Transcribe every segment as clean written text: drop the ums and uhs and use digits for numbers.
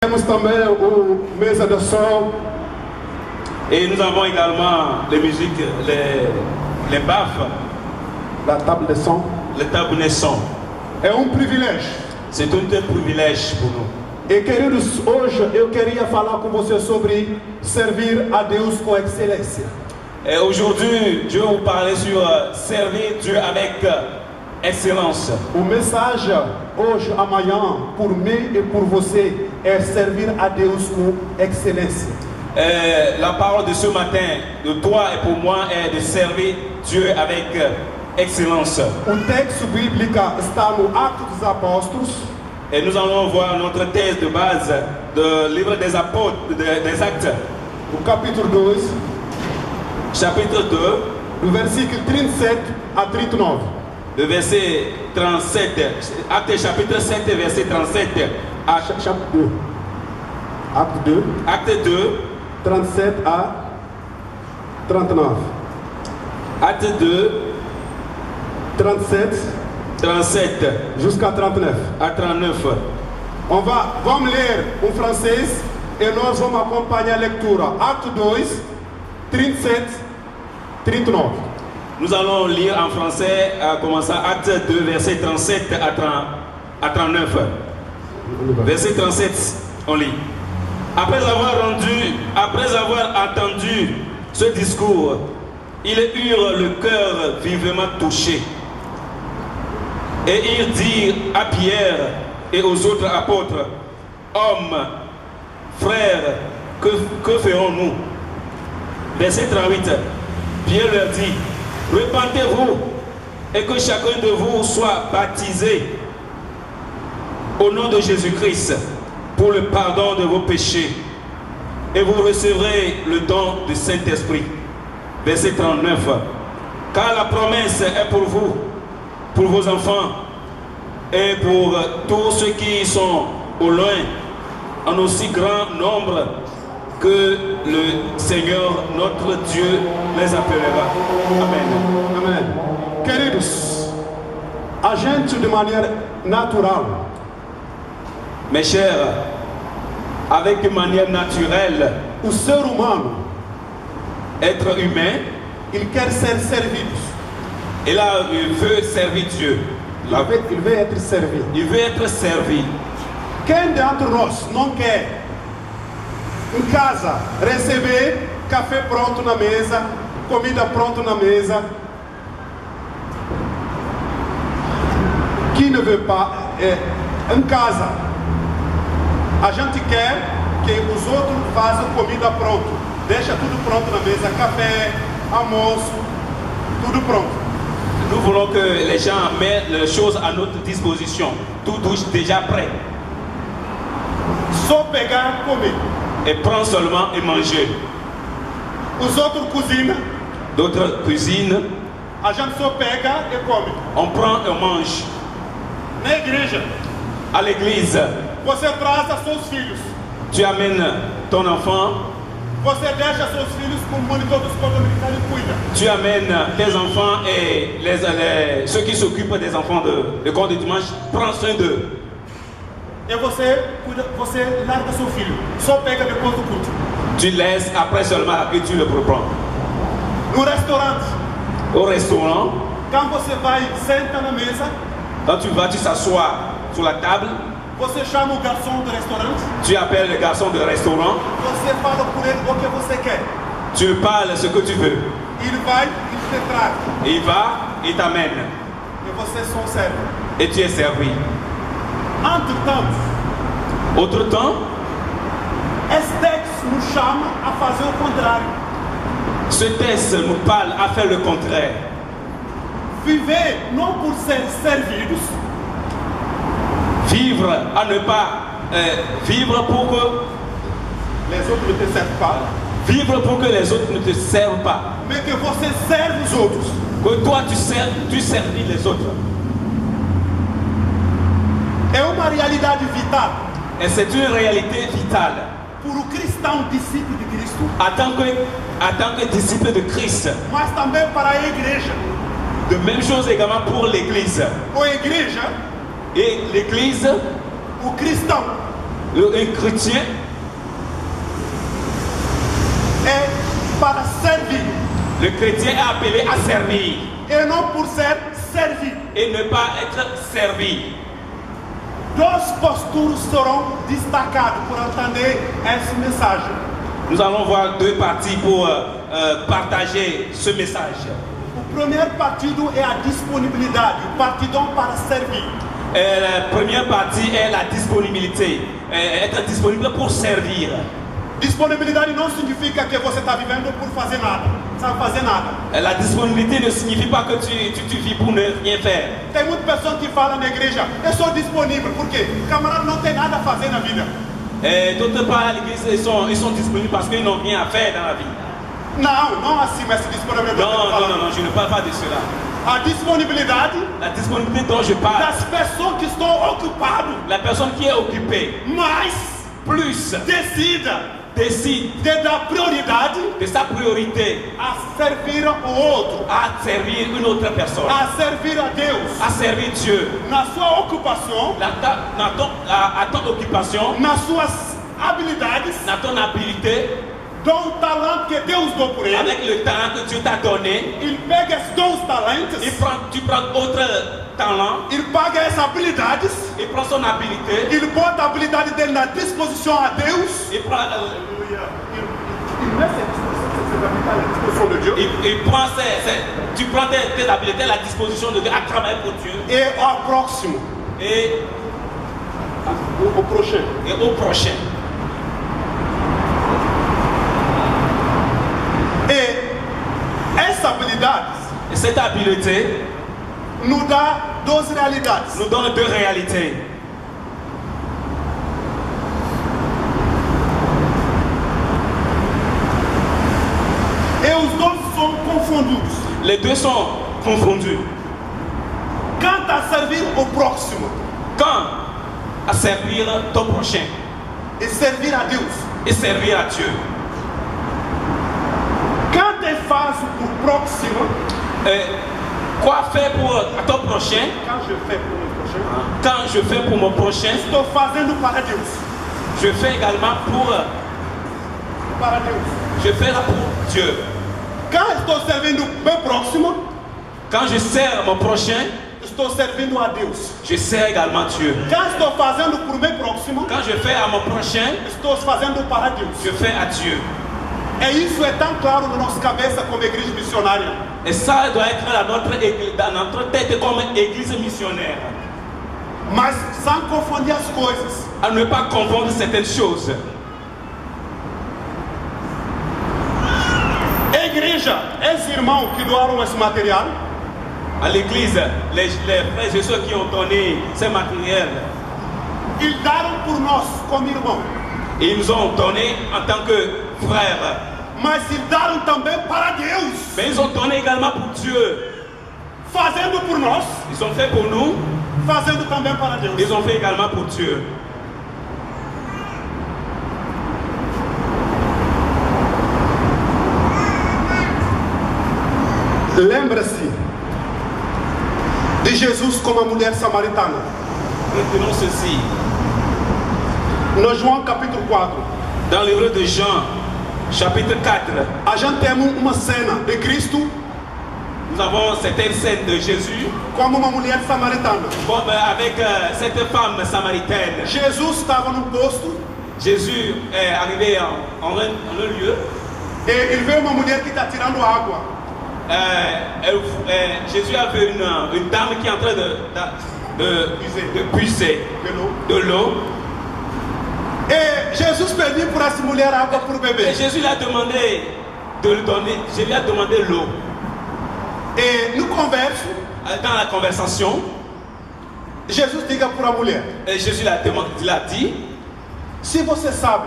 Temos também o mesa de som. Et nous avons également les musiques, les baffes, La table de som. les tabounes son. É privilégio. C'est un privilège pour nous. E queridos, hoje eu queria falar com você sobre servir a Deus com excelência. Et aujourd'hui, je vais vous parler sur servir Dieu avec excellence. O mensagem hoje, amanhã, por mim e por você, é servir a Deus com excelência. La parole de ce matin, de toi et pour moi, est de servir Dieu avec excellence. O texto bíblico está no Atos dos Apóstolos. Et nous allons voir notre thèse de base du livre des apôtres, des actes. O capítulo 2, Chapitre 2, do versículo 37 a 39. le verset 37. Acte chapitre 7, verset 37. Chapitre 2. Acte 2, Acte 2, 37 a 39. Acte 2, 37 37 jusqu'à 39. à 39. Vamos ler em francês e nós vamos acompanhar a leitura. Acte 2, 37, 39. Nous allons lire en français, commençant Acte 2, verset 37 à 39. Verset 37, on lit. Après avoir entendu ce discours, ils eurent le cœur vivement touché. Et ils dirent à Pierre et aux autres apôtres, hommes, frères, que ferons-nous? Verset 38, Pierre leur dit, repentez-vous et que chacun de vous soit baptisé au nom de Jésus-Christ pour le pardon de vos péchés et vous recevrez le don du Saint-Esprit. Verset 39, car la promesse est pour vous, pour vos enfants et pour tous ceux qui sont au loin, en aussi grand nombre que le Seigneur notre Dieu les appellera. Amen. Amém. Queridos, a gente de maneira natural, Mes chers, avec une manière naturelle, o ser humano, être humain, ele quer ser servido. il veut servir Dieu. Ele veio être servido. Il veut être servi. Quem dentre nós não quer em casa receber café pronto na mesa, comida pronta na mesa? Qui ne veut pas em casa? A gente quer que os outros façam comida pronto, deixa tudo pronto na mesa, café, almoço, tudo pronto. Nous voulons que les gens mettent les choses à notre disposition. Tout déjà prêt. Só pegar, comer. Et prendre seulement et manger. Os outros cozinham, D'autres cuisinent. a gente só pega e come. On prend et on mange. Na igreja, À l'église, você traz seus filhos. tu amènes ton enfant. Você deixa seus filhos com o monitor dos escola dominical e cuida. Tu amènes tes enfants et ceux qui s'occupent des enfants de corps de dimanche, prends soin d'eux. E você cuida, você larga seu filho. Só pega depois do culto. Tu laisses après seulement que tu le reprends. No restaurante, Au restaurant, quando você vai, senta na mesa, quand tu vas, tu s'assois sur la table, você chama o garçom do restaurante, tu appelles le garçon de restaurant, você fala por ele o que você quer. tu parles ce que tu veux. Ele vai e te traz. Il va, il t'amène E você só serve. et tu es servi. Entretanto, Autre temps, esse texto nos chama a fazer o contrário. ce texte nous parle à faire le contraire. Viver não por ser servidos, Vivre à ne pas vivre pour que les autres ne te servent pas, vivre pour que les autres ne te servent pas. mas que você serve os outros. Que toi tu servis les autres. É uma realidade vital Et c'est une réalité vitale. para o cristão discípulo de Cristo, En tant que disciple de Christ, mas também para a igreja. de même chose également pour l'Église. Ou a igreja, Et l'Église, o cristão, Un chrétien est para servir Le chrétien est appelé à servir et non pour ser servi. et ne pas être servi. Duas posturas seront destacadas por entender esse mensagem. Nous allons voir deux parties pour partager ce message. O primeiro partido é a disponibilidade, o partidão para servir. La première partie est la disponibilité, être disponible pour servir. Disponibilidade não significa que você está vivendo por fazer nada, sabe fazer nada. La disponibilité ne signifie pas que tu vis pour ne rien faire. Tem muitas pessoas que falam na igreja, eu sou disponível, por quê? O camarada não tem nada a fazer na vida. D'autre part, à l'église, ils sont disponibles parce qu'ils n'ont rien à faire dans la vie. Não assim, mas disponibilidade. Non, je ne parle pas de cela. A disponibilidade La disponibilité dont je parle, das pessoas que estão ocupadas, la personne qui est occupée, mas plus décide de dar prioridade de sa priorité a servir o outro, à servir une autre personne, a servir a Deus, à servir Dieu. na sua ocupação, À ton occupation, nas suas habilidades, dans ton habilité, dom talento que Deus deu por ele. avec le talent que Dieu t'a donné, Ele pega esses dons talentos, tu prends autre talent, ele paga essas habilidades, il prend son habilité, ele bota a habilidade dele na disposição a Deus. il prend, il prend tu prends tes habiletés à la disposition de Dieu, à travailler pour Dieu E ao próximo, et o prochain. au prochain. E essa habilidade Et cette habileté nos dá duas realidades. nous donne deux réalités. E os dois são confundidos. Les deux sont confondus. Quanto a servir o próximo Quand à servir ton prochain e servir a Deus. et servir à Dieu. Quando eu faço o próximo, Quoi faire pour ton prochain? quand je fais pour o prochain, Quand je fais pour mon prochain, estou fazendo para Deus. je fais également pour Para Deus. je fais là pour Dieu. Quand estou servindo o meu próximo, Quand je sers mon prochain, estou servindo a Deus. je sers également Dieu. Quand estou fazendo por meu próximo, Quand je fais à mon prochain, estou fazendo para Deus. je fais à Dieu. E isso é tão claro na nossa cabeça como igreja missionária. Et ça doit être dans notre tête comme église missionnaire. Mas sem confundir as coisas. À ne pas confondre certaines choses. A igreja, esses irmãos que doaram esse material, À l'église, les frères et ceux qui ont donné ces matériels, eles deram por nós como irmãos. ils nous ont donné en tant que frères. Mas eles deram também para Deus. Mais ils ont donné également pour Dieu. Fazendo por nós, Ils ont fait pour nous, fazendo também para Deus. ils ont fait également pour Dieu. Lembra-se de Jesus como a mulher samaritana. Retenons ceci. No João capítulo 4, Dans le livre de Jean, chapitre 4, a gente tem uma cena de Cristo nous avons cette scène de Jésus como uma mulher samaritana. comme avec cette femme samaritaine. Jesus estava num posto Jésus est arrivé en un lieu. e ele vê uma mulher que está tirando água. Jésus a vu une dame qui est en train de puiser de l'eau. E Jesus pediu para essa mulher água para o Et bebê. Jésus lui a demandé de lui donner, je lui ai demandé l'eau. E no converso, Dans la conversation, Jesus diga para a mulher: et Jésus il a dit, se você sabe,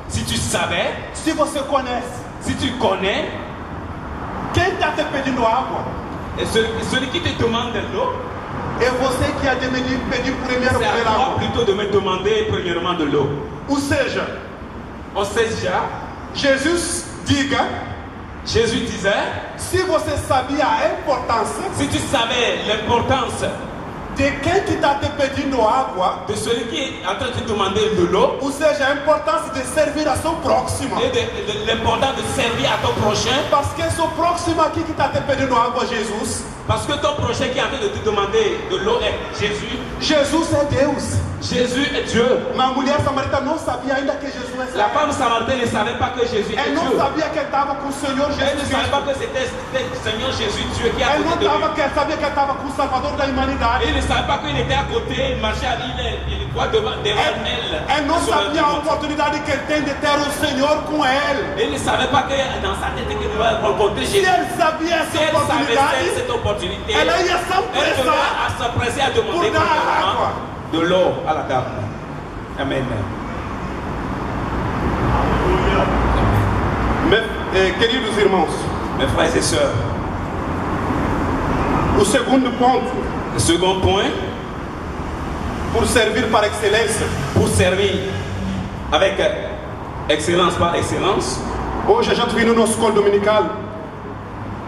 si tu savais, se você conhece, si tu connais, quem está te pedindo água, et celui qui te demande de l'eau, é você que há de pedir primeiro c'est à por toi água. plutôt de me demander premièrement de l'eau. Ou seja, On sait déjà, Jesus diga: Jésus disait, se você sabia a importância si tu savais l'importance de quem que está te pedindo água, de celui qui est en train de te demander de l'eau, ou seja, a importância de servir a seu próximo. et de l'importance de servir à ton prochain. Parce que seu próximo aqui que está te pedindo água, Jesus. Parce que ton prochain qui est en train de te demander de l'eau est Jésus. Jesus é Deus. Jésus est Dieu. Mas a mulher samaritana não sabia ainda que Jesus é La Deus. femme samaritaine ne savait pas que Jésus est Elle não Dieu. sabia que ele estava com o Senhor Elle ne Jesus savait pas Cristo. que c'était le Seigneur Jésus Dieu qui est à Elle não côté de lui. sabia que ele estava com o Salvador da humanidade. Il ne savait pas qu'il était à côté, il marchait à il croit devant elle. Elle não sur le sabia a dimanche. oportunidade que ele tem de ter o Senhor com ele. Il ne savait pas que dans sa tête qu'il devait rencontrer Se Jésus. ele sabia Si essa elle savait oportunidade, cette opportunité, elle ia elle devait s'empressar s'empresser à demander pour dar água. de l'eau à la table. Amen. Queridos irmãos, Mes frères et sœurs, o segundo ponto, le second point, por servir para excelência, pour servir avec excellence par excellence, hoje a gente viu no nosso colo dominical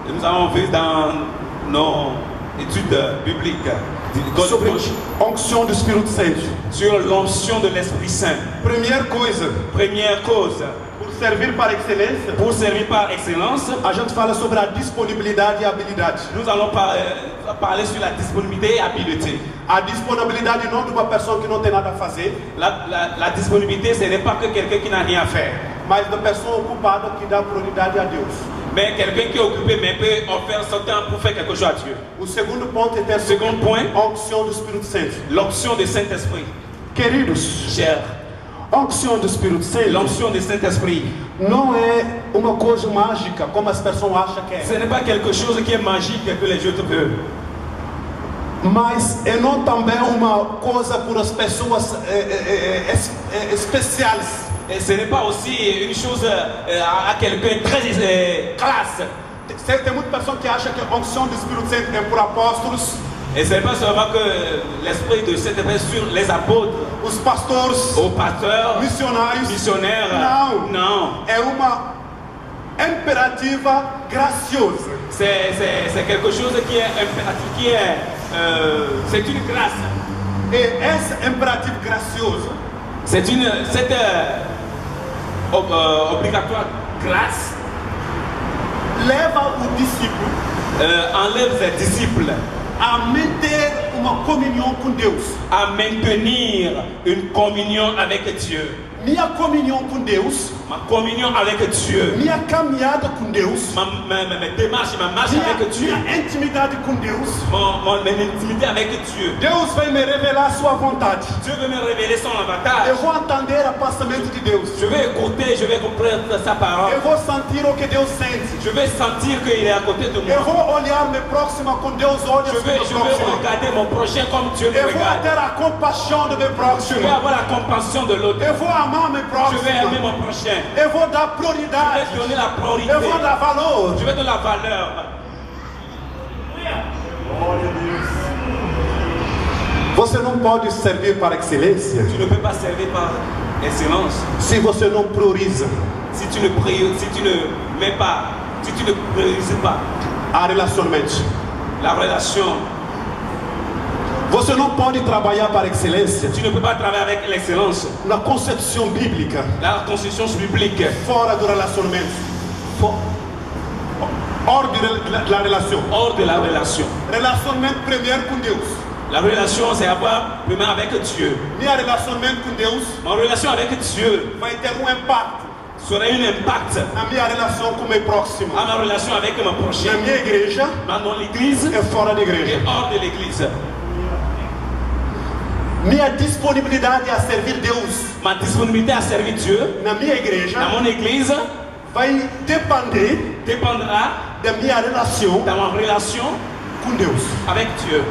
nous avons vu dans nos études bibliques du Code sobre dimanche onction do Espírito Santo. sur l'onction de l'Esprit Saint. Primeira coisa, Première cause, por servir para excelência, pour servir par excellence, a gente fala sobre a disponibilidade e a habilidade. nous allons parler sur la disponibilité et habileté. A disponibilidade não de uma pessoa que não tem nada a fazer, La disponibilité, ce n'est pas que quelqu'un qui n'a rien à faire, mas da pessoa ocupada que dá prioridade a Deus. mais quelqu'un qui est occupé mais peut offrir son temps pour faire quelque chose à Dieu. O segundo ponto é ter Second point, a onction do Espírito Santo. l'onction du Saint-Esprit. Queridos, Cher, a onction do Espírito Santo l'onction du Saint-Esprit, não é uma coisa mágica como as pessoas acham que ce é, n'est pas quelque chose qui est magique que les autres peuvent. mas é não também uma coisa para as pessoas especiais. Et ce n'est pas aussi une chose à quelqu'un très classe. Tem muitas pessoas que acham que a onction do Espírito Santo é por apóstolos, Et ce n'est pas seulement que l'Esprit de Saint-Esprit sur les apôtres, os pastores, aux pasteurs, missionários. missionnaires. Não. Non. É uma imperativa graciosa. C'est quelque chose qui est impératif, qui est... c'est une grâce. E essa imperativa graciosa Cette obligatoire grâce leva o discípulo enlève ses disciples a manter uma comunhão com Deus. à maintenir une communion avec Dieu. Minha comunhão com Deus, Ma communion avec Dieu, minha caminhada com Deus, ma démarche, ma marche avec Dieu, minha intimidade com Deus. mon intimité avec Dieu. Deus vai me revelar a sua vontade. Dieu veut me révéler son Eu avantage. vou entender o pensamento de Deus. Je vais écouter, je vais comprendre sa parole. Eu vou sentir o que Deus sente. Je vais sentir qu'il est à côté de Eu moi. vou olhar meu próximo como Deus olha Je o vais meu próximo. regarder mon prochain comme Dieu me Eu vou regarde. ter a compaixão do meu Je próximo. vais avoir la compassion de l'autre. Eu vou amar meu Je vais aimer próximo. mon prochain. Eu vou dar Je prioridade. vais donner la priorité. Eu vou dar valor. Je vais donner la valeur. Você não pode servir para excelência Tu ne peux pas servir par excellence se você não prioriza si tu ne mets pas, si tu ne priorises pas a relacionamento. la relation. Você não pode trabalhar para excelência Tu ne peux pas travailler avec l'excellence. na concepção bíblica La constitution biblique, fora do relacionamento. Hors de la relação. hors de la relation. Relacionamento primeiro com Deus. La relation, c'est avoir premièrement avec Dieu. Minha relacionamento com Deus Mon relation avec Dieu vai ter impacto sera un impact na minha relação com o meu próximo. à ma relation avec mon Na prochain, minha igreja dans l'église e fora da et igreja. hors de l'église. Minha disponibilidade a servir Deus Ma disponibilité à servir Dieu na minha igreja dans mon église vai depender dépendra da minha relação de ma relation com Deus. avec Dieu.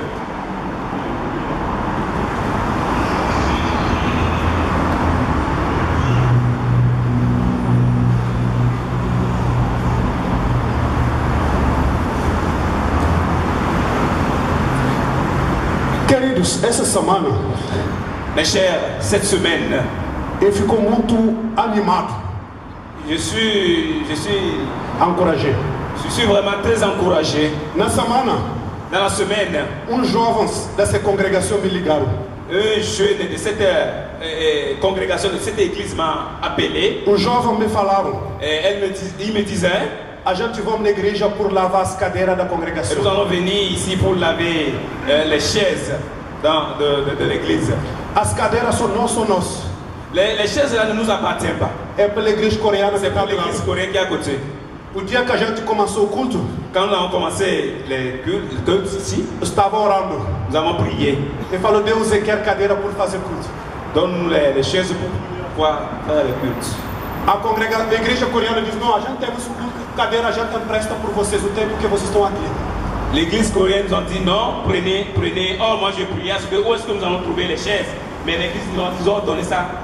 Queridos, essa semana Mes chers, cette semaine, eu fico muito animado, je suis encorajado. vraiment très encouragé. Na semana Dans la semaine, jovens dessa congregação me ligaram. un jeune de cette congrégation, de cette église m'a appelé. Jovens me falaram. Il me disait, a gente vamos na igreja por lavar as cadeiras da nous congregação. allons venir ici pour laver les chaises de l'église. As cadeiras são nossas. Les chaises là ne nous appartiennent pas. É pela igreja coreana que C'est está pour l'église lá. coréenne qui est à côté. O dia que a gente começou o culto, Quand nous avons commencé les cultes ici, eu estava orando. nous avons prié. Ele falou, Deus, eu quero cadeira por fazer culto. Donne-nous les chaises pour pouvoir faire les cultes. A igreja coreana diz, não, a gente temos cadeira, a gente empresta por vocês o tempo que vocês estão aqui. L'église coréenne nous a dit non, prenez. Oh, moi je priais, où est-ce que nous allons trouver les chaises? Mais l'église nous a donné ça